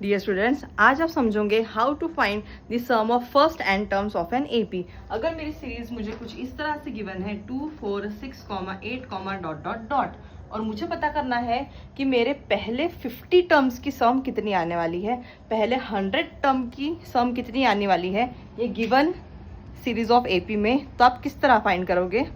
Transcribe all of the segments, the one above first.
Dear students, आज आप समझोगे how to find the sum of first n terms of an AP. अगर मेरी सीरीज मुझे कुछ इस तरह से गिवन है 2, 4, 6, 8, डॉट डॉट डॉट, और मुझे पता करना है कि मेरे पहले 50 टर्म्स की सम कितनी आने वाली है, पहले 100 टर्म की सम कितनी आने वाली है ये गिवन सीरीज ऑफ एपी में, तो आप किस तरह फाइंड करोगे?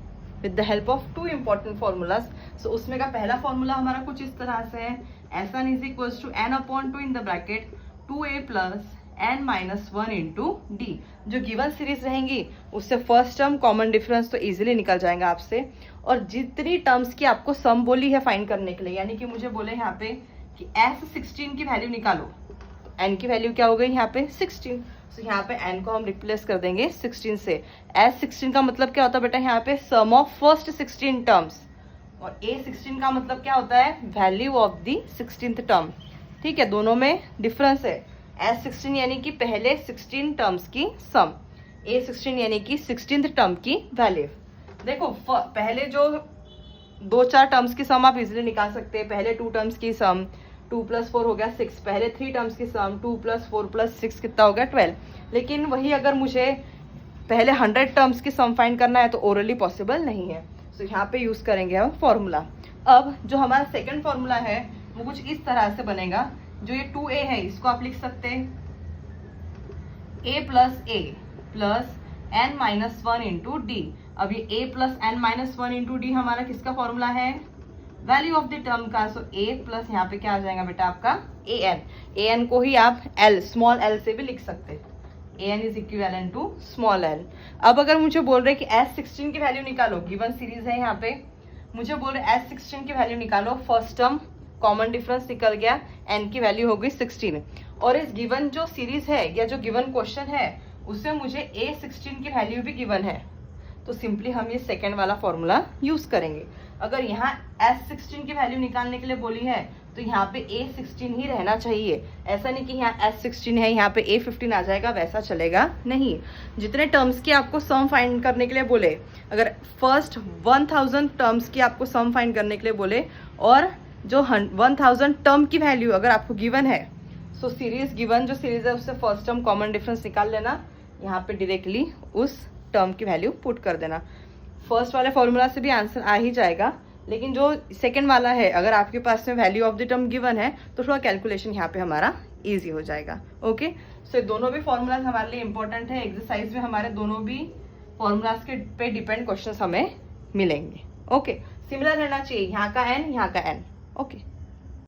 With the help of two important formulas. So उसमें का पहला फॉर्मूला हमारा कुछ इस तरह से है, S one is equals to n upon 2 in the bracket 2a plus n minus 1 into d. जो गिवन सीरीज रहेंगी उससे फर्स्ट टर्म कॉमन डिफरेंस तो इजीली निकल जाएगा आपसे, और जितनी टर्म्स की आपको सम बोली है फाइंड करने के लिए, यानी कि मुझे बोले यहाँ पे कि S16 की वैल्यू निकालो, n की वैल्यू क्या हो गई यहाँ पे 16, तो यहाँ पे n को हम रिप्लेस कर देंगे 16 से। S16 का मतलब क्या होता है बेटा, यहाँ पे सम ऑफ फर्स्ट 16 टर्म्स, और A16 का मतलब क्या होता है, value of the 16th term. ठीक है, दोनों में डिफरेंस है। S16 यानी कि पहले 16 टर्म्स की सम, A16 यानी कि 16th टर्म की वैल्यू। देखो पहले जो 2-4 टर्म्स की सम आप इजीली निकाल सकते हैं। पहले 2 टर्म्स की सम 2 + 4 हो गया 6, पहले 3 टर्म्स की सम 2 + 4 + 6 कितना हो गया 12। लेकिन वही अगर मुझे पहले 100 टर्म्स की सम फाइंड करना है तो ओरली पॉसिबल नहीं है, तो यहाँ पे यूज करेंगे हम फॉर्मूला। अब जो हमारा सेकंड फॉर्मूला है वो कुछ इस तरह से बनेगा, जो ये 2a है इसको आप लिख सकते हैं a plus n minus 1 into D. अब ये a plus n minus 1 into D हमारा किसका फॉर्मूला है, वैल्यू ऑफ द टर्म का। सो a प्लस यहाँ पे क्या आ जाएगा बेटा आपका an को ही आप l स्मॉल l से भी लिख सकते हैं, an is equivalent to small l। अब अगर मुझे बोल रहे कि S16 की वैल्यू निकालो, गिवन सीरीज है यहाँ पे, मुझे बोल रहे S16 की वैल्यू निकालो, फर्स्ट टर्म कॉमन डिफरेंस निकल गया, n की वैल्यू हो गई 16, और इस गिवन जो सीरीज है या जो गिवन क्वेश्चन है उससे मुझे A16 की वैल्यू भी गिवन है, तो सिंपली हम ये सेकेंड वाला फॉर्मूला यूज करेंगे। अगर यहाँ S16 की वैल्यू निकालने के लिए बोली है तो यहाँ पे A16 ही रहना चाहिए, ऐसा नहीं कि यहाँ S16 है यहाँ पे A15 आ जाएगा, वैसा चलेगा नहीं। जितने टर्म्स की आपको सम फाइंड करने के लिए बोले, अगर फर्स्ट 1000 टर्म्स की आपको सम फाइंड करने के लिए बोले और जो 1000 टर्म की वैल्यू अगर आपको गिवन है, सो सीरीज गिवन जो सीरीज है उससे फर्स्ट टर्म कॉमन डिफरेंस निकाल लेना, यहाँ पे डायरेक्टली उस टर्म की वैल्यू पुट कर देना। फर्स्ट वाले फॉर्मूला से भी आंसर आ ही जाएगा, लेकिन जो सेकंड वाला है अगर आपके पास में value of the term given है तो थोड़ा कैलकुलेशन यहाँ पे हमारा इजी हो जाएगा। ओके, सो दोनों भी फॉर्मूलाज हमारे लिए इंपॉर्टेंट है। एग्जरसाइज में हमारे दोनों भी फॉर्मूलाज के पे डिपेंड क्वेश्चन हमें मिलेंगे। ओके, सिमिलर रहना चाहिए, यहाँ का n यहाँ का n। ओके।